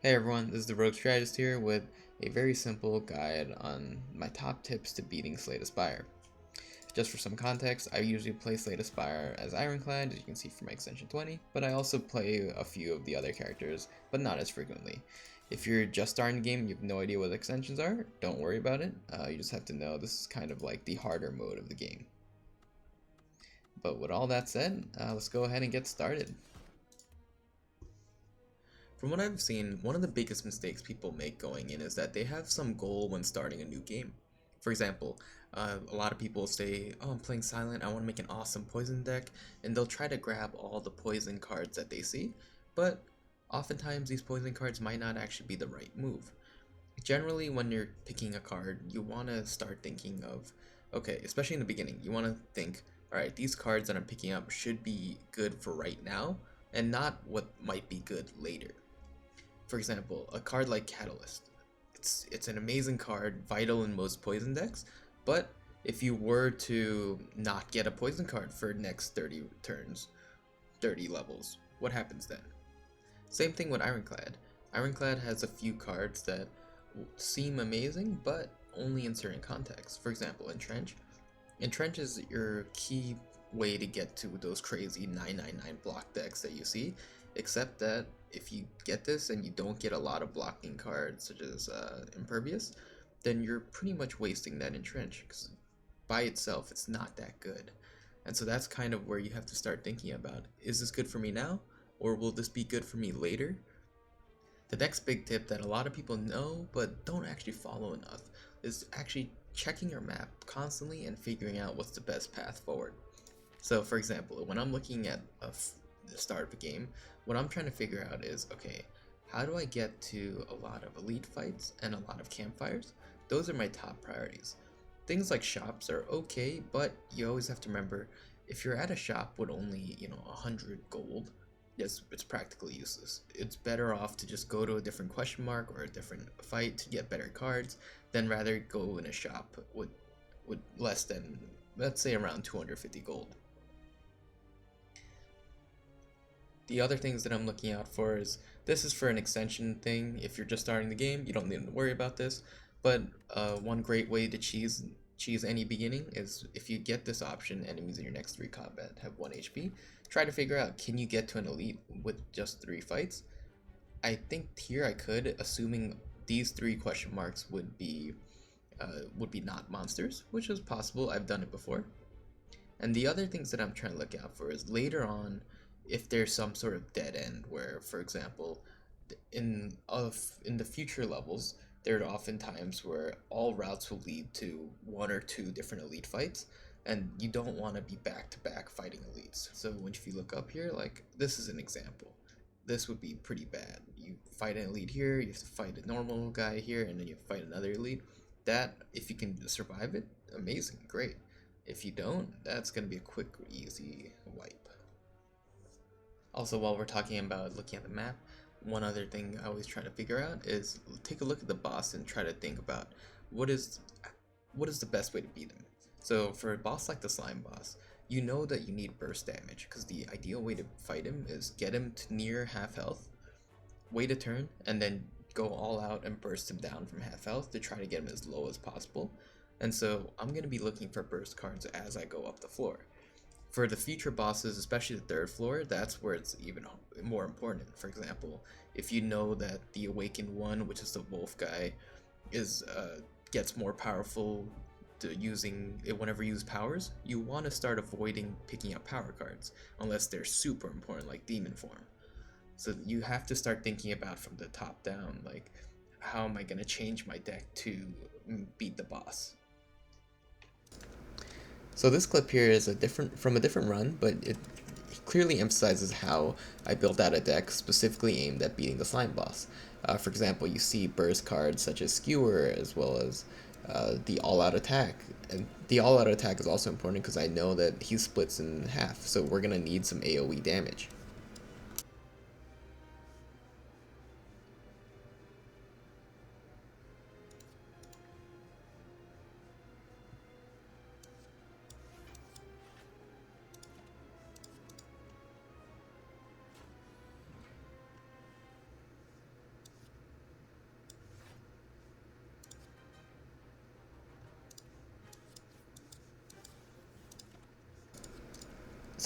Hey everyone, this is the Rogue Strategist here with a very simple guide on my top tips to beating Slay The Spire. Just for some context, I usually play Slay The Spire as Ironclad, as you can see from my extension 20, but I also play a few of the other characters, but not as frequently. If you're just starting the game and you have no idea what extensions are, don't worry about it. You just have to know this is kind of like the harder mode of the game. But with all that said, let's go ahead and get started. From what I've seen, one of the biggest mistakes people make going in is that they have some goal when starting a new game. For example, a lot of people say, oh, I'm playing Silent, I want to make an awesome poison deck, and they'll try to grab all the poison cards that they see, but oftentimes these poison cards might not actually be the right move. Generally, when you're picking a card, you want to start thinking of, okay, especially in the beginning, you want to think, alright, these cards that I'm picking up should be good for right now, and not what might be good later. For example, a card like Catalyst. It's an amazing card, vital in most poison decks, but if you were to not get a poison card for next 30 turns, 30 levels, what happens then? Same thing with Ironclad. Ironclad has a few cards that seem amazing, but only in certain contexts. For example, Entrench. Entrench is your key way to get to those crazy 999 block decks that you see, except that if you get this and you don't get a lot of blocking cards such as Impervious, then you're pretty much wasting that Entrench, because by itself it's not that good. And so that's kind of where you have to start thinking about, is this good for me now, or will this be good for me later? The next big tip that a lot of people know but don't actually follow enough is actually checking your map constantly and figuring out what's the best path forward. So for example, when I'm looking at the start of a game, what I'm trying to figure out is, okay, how do I get to a lot of elite fights and a lot of campfires? Those are my top priorities. Things like shops are okay, but you always have to remember, if you're at a shop with only, 100 gold, yes, it's practically useless. It's better off to just go to a different question mark or a different fight to get better cards than rather go in a shop with less than, let's say, around 250 gold. The other things that I'm looking out for is, this is for an extension thing. If you're just starting the game, you don't need to worry about this. But one great way to cheese any beginning is, if you get this option, enemies in your next 3 combat have 1 HP, try to figure out, can you get to an elite with just 3 fights? I think here I could, assuming these 3 question marks would be not monsters, which is possible. I've done it before. And the other things that I'm trying to look out for is, later on, if there's some sort of dead end where, for example, in the future levels, there are often times where all routes will lead to 1 or 2 different elite fights, and you don't want to be back to back fighting elites. So if you look up here, like, this is an example. This would be pretty bad. You fight an elite here, you have to fight a normal guy here, and then you fight another elite. That, if you can survive it, amazing, great. If you don't, that's going to be a quick, easy wipe. Also, while we're talking about looking at the map, one other thing I always try to figure out is, take a look at the boss and try to think about, what is the best way to beat him. So for a boss like the slime boss, you know that you need burst damage, because the ideal way to fight him is get him to near half health, wait a turn, and then go all out and burst him down from half health to try to get him as low as possible. And so I'm going to be looking for burst cards as I go up the floor. For the future bosses, especially the 3rd floor, that's where it's even more important. For example, if you know that the Awakened one, which is the wolf guy, is gets more powerful to using it whenever you use powers, you want to start avoiding picking up power cards unless they're super important, like Demon Form. So you have to start thinking about from the top down, like, how am I going to change my deck to beat the boss? So this clip here is from a different run, but it clearly emphasizes how I built out a deck specifically aimed at beating the slime boss. For example, you see burst cards such as Skewer, as well as the all-out attack. And the all-out attack is also important because I know that he splits in half, so we're going to need some AoE damage.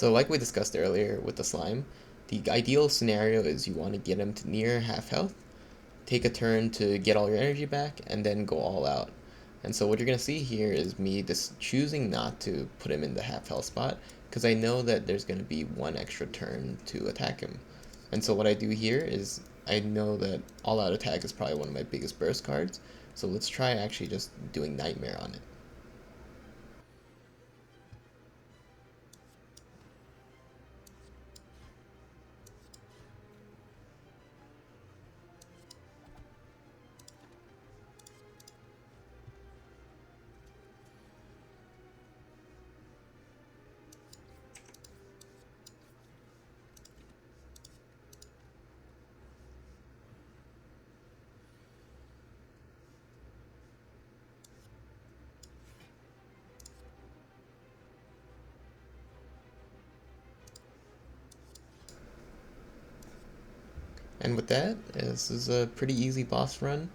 So like we discussed earlier with the slime, the ideal scenario is you want to get him to near half health, take a turn to get all your energy back, and then go all out. And so what you're going to see here is me just choosing not to put him in the half health spot, because I know that there's going to be one extra turn to attack him. And so what I do here is I know that all out attack is probably one of my biggest burst cards, so let's try actually just doing Nightmare on it. And with that, this is a pretty easy boss run,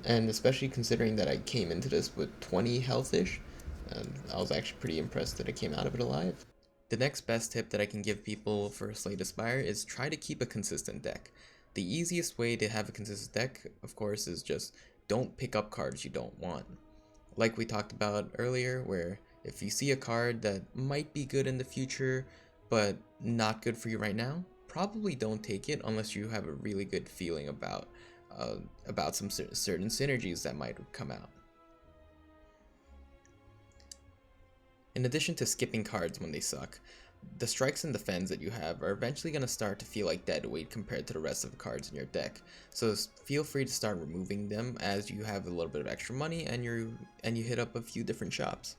and especially considering that I came into this with 20 health-ish, I was actually pretty impressed that I came out of it alive. The next best tip that I can give people for Slay the Spire is try to keep a consistent deck. The easiest way to have a consistent deck, of course, is just don't pick up cards you don't want. Like we talked about earlier, where if you see a card that might be good in the future, but not good for you right now, probably don't take it unless you have a really good feeling about some certain synergies that might come out. In addition to skipping cards when they suck, the strikes and defends that you have are eventually going to start to feel like dead weight compared to the rest of the cards in your deck, so feel free to start removing them as you have a little bit of extra money and you hit up a few different shops.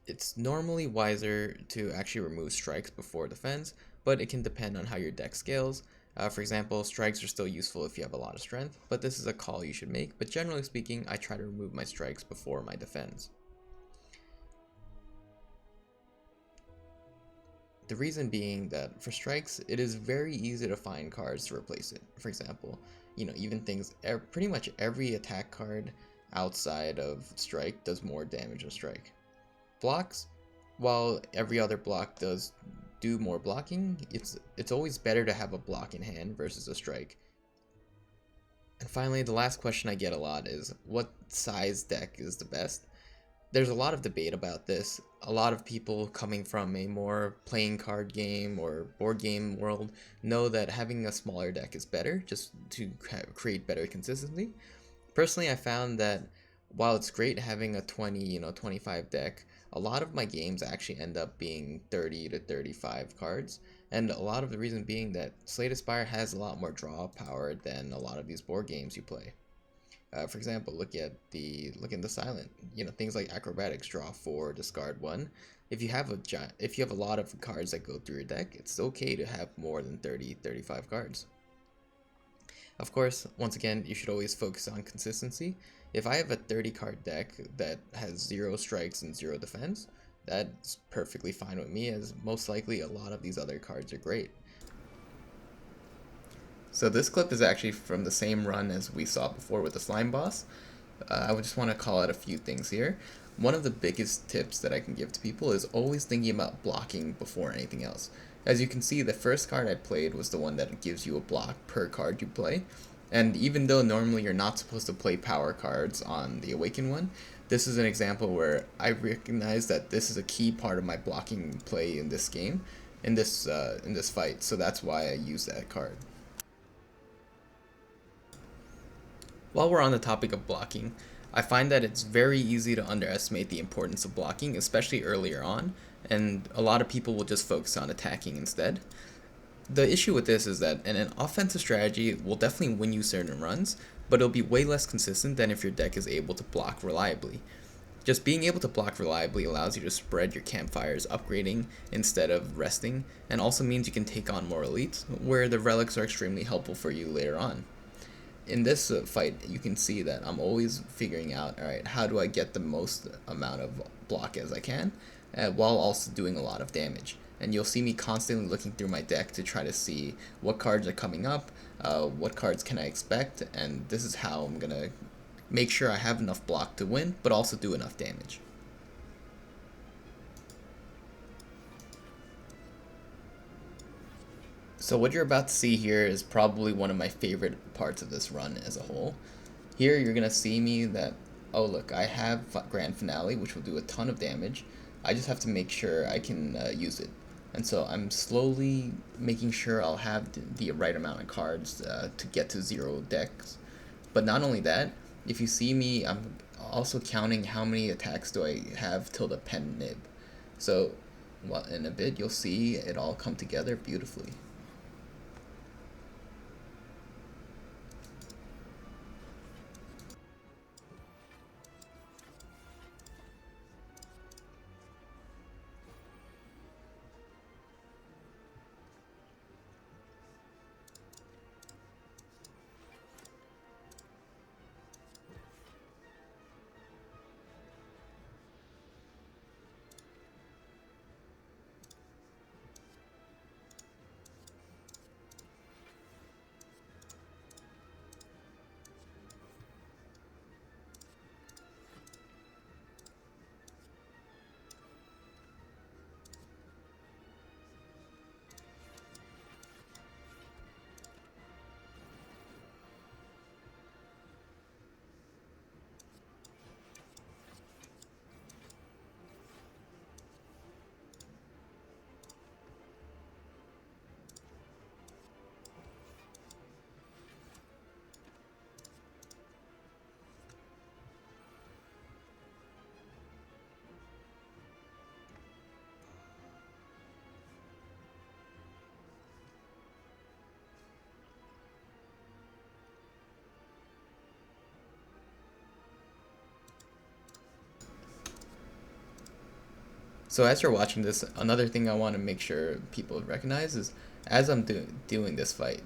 It's normally wiser to actually remove strikes before defense, but it can depend on how your deck scales. For example, strikes are still useful if you have a lot of strength, but this is a call you should make, but generally speaking, I try to remove my strikes before my defense. The reason being that for strikes, it is very easy to find cards to replace it. For example, even things, pretty much every attack card outside of strike does more damage than strike. Blocks, while every other block does do more blocking, it's always better to have a block in hand versus a strike. And finally, the last question I get a lot is, what size deck is the best? There's a lot of debate about this. A lot of people coming from a more playing card game or board game world know that having a smaller deck is better, just to create better consistency. Personally, I found that while it's great having a 25 deck, a lot of my games actually end up being 30 to 35 cards, and a lot of the reason being that Slay The Spire has a lot more draw power than a lot of these board games you play. For example, look at the silent. Things like acrobatics, draw 4, discard 1. If you have a lot of cards that go through your deck, it's okay to have more than 35 cards. Of course, once again, you should always focus on consistency. If I have a 30 card deck that has 0 strikes and 0 defense, that's perfectly fine with me, as most likely a lot of these other cards are great. So this clip is actually from the same run as we saw before with the slime boss. I would just want to call out a few things here. One of the biggest tips that I can give to people is always thinking about blocking before anything else. As you can see, the first card I played was the one that gives you a block per card you play. And even though normally you're not supposed to play power cards on the Awakened one, this is an example where I recognize that this is a key part of my blocking play in this game, in this fight, so that's why I use that card. While we're on the topic of blocking, I find that it's very easy to underestimate the importance of blocking, especially earlier on, and a lot of people will just focus on attacking instead. The issue with this is that an offensive strategy will definitely win you certain runs, but it'll be way less consistent than if your deck is able to block reliably. Just being able to block reliably allows you to spread your campfires upgrading instead of resting, and also means you can take on more elites, where the relics are extremely helpful for you later on. In this fight, you can see that I'm always figuring out, alright, how do I get the most amount of block as I can, while also doing a lot of damage. And you'll see me constantly looking through my deck to try to see what cards are coming up, what cards can I expect, and this is how I'm going to make sure I have enough block to win, but also do enough damage. So what you're about to see here is probably one of my favorite parts of this run as a whole. Here you're gonna see me that, oh look, I have Grand Finale, which will do a ton of damage. I just have to make sure I can use it. And so I'm slowly making sure I'll have the right amount of cards to get to 0 decks. But not only that, if you see me, I'm also counting how many attacks do I have till the pen nib. So well, in a bit you'll see it all come together beautifully. So as you're watching this, another thing I want to make sure people recognize is as I'm doing this fight,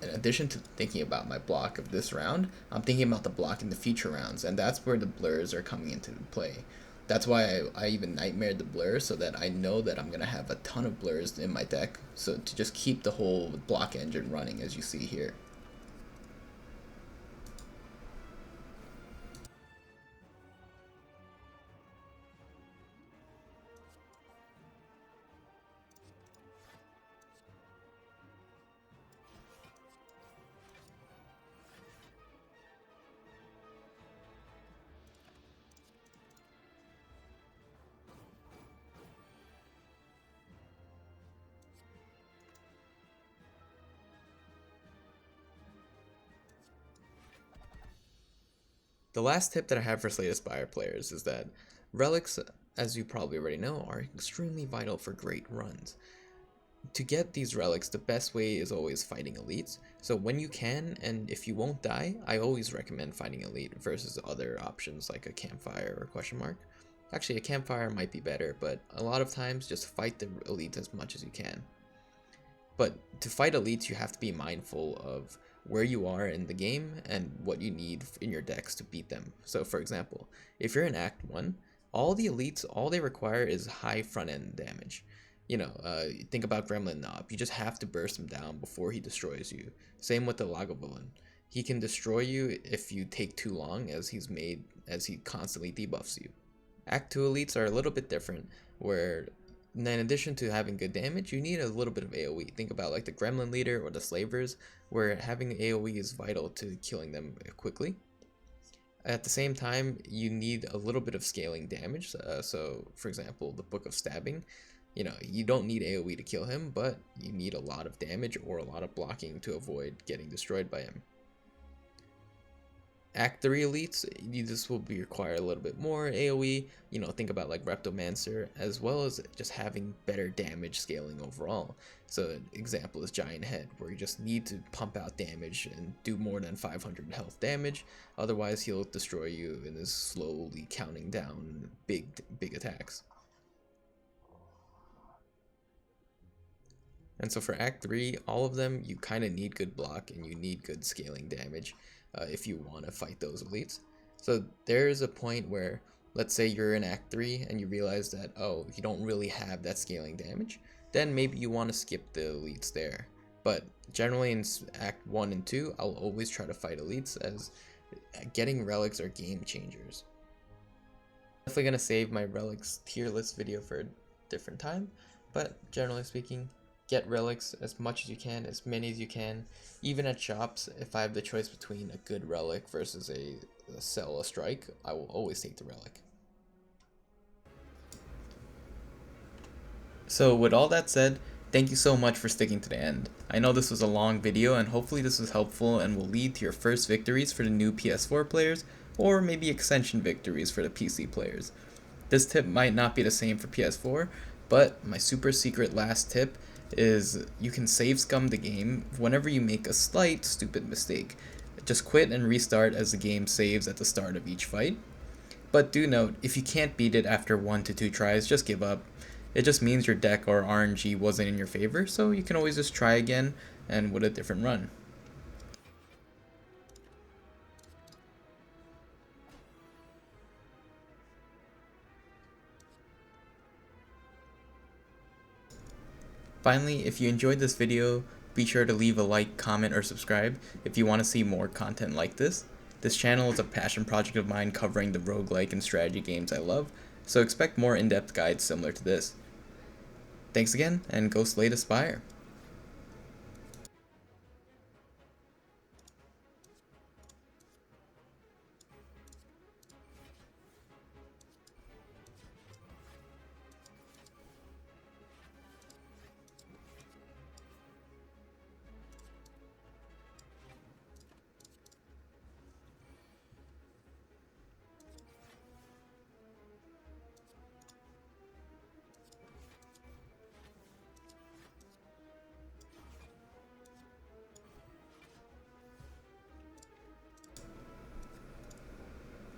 in addition to thinking about my block of this round, I'm thinking about the block in the future rounds, and that's where the blurs are coming into play. That's why I even nightmared the blur, so that I know that I'm going to have a ton of blurs in my deck, so to just keep the whole block engine running as you see here. The last tip that I have for Slay The Spire players is that relics, as you probably already know, are extremely vital for great runs. To get these relics, the best way is always fighting elites. So when you can, and if you won't die, I always recommend fighting elite versus other options like a campfire or question mark. Actually, a campfire might be better, but a lot of times just fight the elites as much as you can. But to fight elites, you have to be mindful of where you are in the game and what you need in your decks to beat them. So for example, if you're in Act 1, all the elites, all they require is high front end damage. Think about Gremlin Knob. You just have to burst him down before he destroys you. Same with the Lagavulin. He can destroy you if you take too long, as he constantly debuffs you. Act 2 elites are a little bit different, where in addition to having good damage, you need a little bit of AoE. Think about like the Gremlin Leader or the Slavers, where having AoE is vital to killing them quickly. At the same time, you need a little bit of scaling damage. So, for example, the Book of Stabbing, you don't need AoE to kill him, but you need a lot of damage or a lot of blocking to avoid getting destroyed by him. Act 3 elites, this will require a little bit more AoE, think about like Reptomancer, as well as just having better damage scaling overall. So an example is Giant Head, where you just need to pump out damage and do more than 500 health damage, otherwise he'll destroy you in his slowly counting down big attacks. And so for Act 3, all of them, you kind of need good block and you need good scaling damage if you want to fight those elites. So there's a point where, let's say you're in Act 3 and you realize that, oh, you don't really have that scaling damage, then maybe you want to skip the elites there. But generally in Act 1 and 2, I'll always try to fight elites, as getting relics are game changers. I'm definitely going to save my relics tier list video for a different time, but generally speaking, Get relics as much as you can, as many as you can. Even at shops, if I have the choice between a good relic versus a sell a strike, I will always take the relic. So with all that said, thank you so much for sticking to the end. I know this was a long video, and hopefully this was helpful and will lead to your first victories for the new PS4 players, or maybe extension victories for the PC players. This tip might not be the same for PS4, but my super secret last tip is you can save scum the game whenever you make a slight stupid mistake. Just quit and restart as the game saves at the start of each fight. But do note, if you can't beat it after 1 to 2 tries, just give up. It just means your deck or RNG wasn't in your favor, so you can always just try again and with a different run. Finally, if you enjoyed this video, be sure to leave a like, comment, or subscribe if you want to see more content like this. This channel is a passion project of mine covering the roguelike and strategy games I love, so expect more in-depth guides similar to this. Thanks again, and go slay the spire.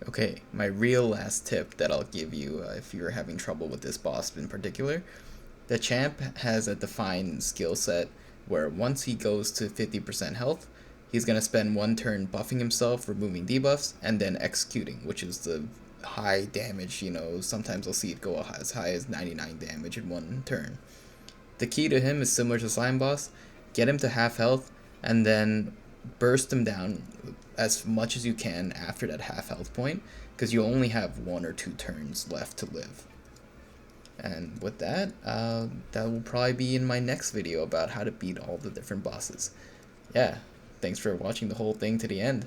Okay, my real last tip that I'll give you if you're having trouble with this boss in particular. The champ has a defined skill set where once he goes to 50% health, he's going to spend 1 turn buffing himself, removing debuffs, and then executing, which is the high damage, sometimes I'll see it go as high as 99 damage in 1 turn. The key to him is similar to Slime Boss, get him to half health, and then burst him down as much as you can after that half health point, because you only have 1 or 2 turns left to live. And with that, that will probably be in my next video about how to beat all the different bosses. Yeah, thanks for watching the whole thing to the end.